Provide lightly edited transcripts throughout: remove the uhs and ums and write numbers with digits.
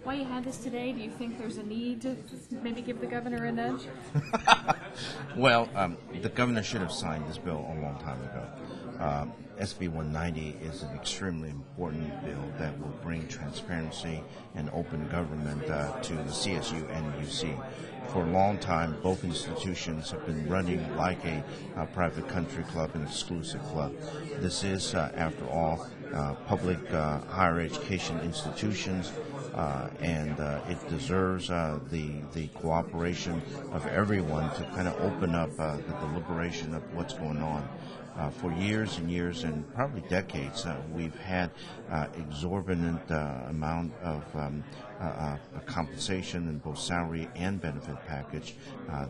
While you had this today, do you think there's a need to maybe give the governor a nudge? Well, the governor should have signed this bill a long time ago. SB 190 is an extremely important bill that will bring transparency and open government to the CSU and UC. For a long time, both institutions have been running like a private country club, an exclusive club. This is, after all, public higher education institutions, and it deserves the cooperation of everyone to kind of open up the deliberation of what's going on. For years and years and probably decades, we've had exorbitant amount of compensation in both salary and benefit package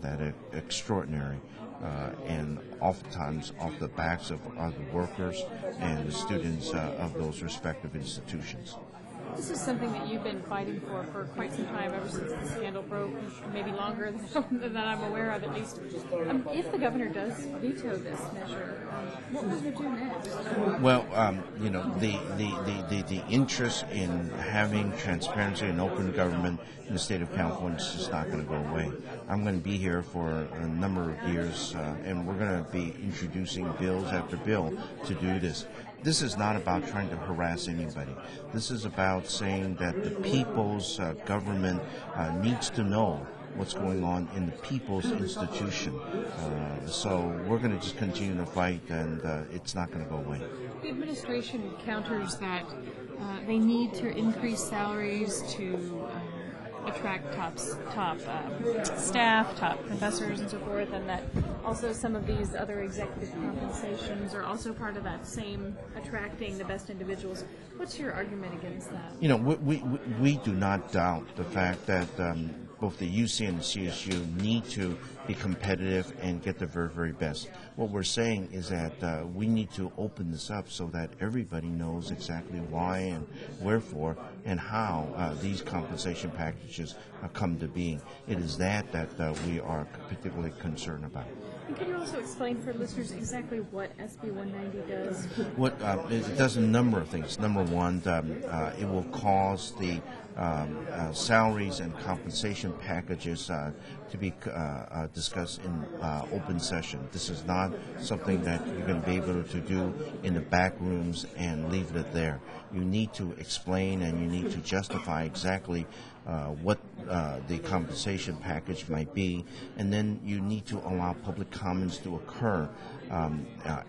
that are extraordinary. And oftentimes off the backs of other workers and the students of those respective institutions. This is something that you've been fighting for quite some time, ever since the scandal broke, maybe longer than I'm aware of, at least. If the governor does veto this measure, what will you do next? Well, the interest in having transparency and open government in the state of California is just not going to go away. I'm going to be here for a number of years, and we're going to be introducing bills after bill to do this. This is not about trying to harass anybody. This is about saying that the people's government needs to know what's going on in the people's institution. So we're going to just continue to fight, and it's not going to go away. The administration counters that they need to increase salaries to attract top staff, top professors, and so forth, and that also some of these other executive compensations are also part of that same attracting the best individuals. What's your argument against that? You know, we do not doubt the fact that both the UC and the CSU need to be competitive and get the very, very best. What we're saying is that we need to open this up so that everybody knows exactly why and wherefore and how these compensation packages come to being. It is that we are particularly concerned about. And can you also explain for listeners exactly what SB 190 does? It does a number of things. Number one, it will cause the salaries and compensation packages to be discussed in open session. This is not something that you're going to be able to do in the back rooms and leave it there. You need to explain and you need to justify exactly what the compensation package might be, and then you need to allow public comments to occur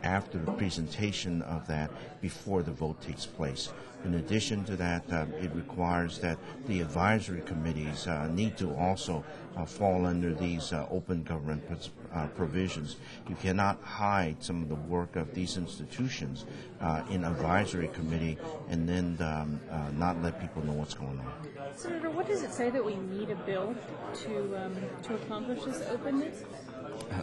after the presentation of that before the vote takes place. In addition to that, it requires that the advisory committees need to also fall under these open government provisions. You cannot hide some of the work of these institutions in advisory committee and then not let people know what's going on. Senator, what does it say that we need a bill to accomplish this openness?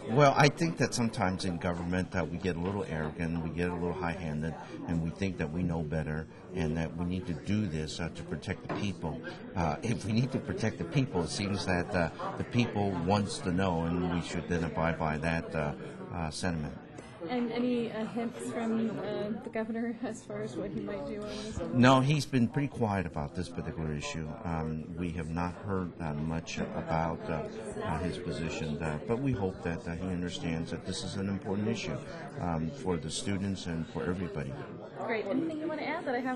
Well, I think that sometimes in government we get a little arrogant, we get a little high-handed, and we think that we know better and that we need to do this to protect the people. If we need to protect the people, it seems that the people wants to know, and we should then abide by that sentiment. And any hints from the governor as far as what he might do on this? No, he's been pretty quiet about this particular issue. We have not heard much about his position, but we hope that he understands that this is an important issue for the students and for everybody. Great. Anything you want to add that I haven't?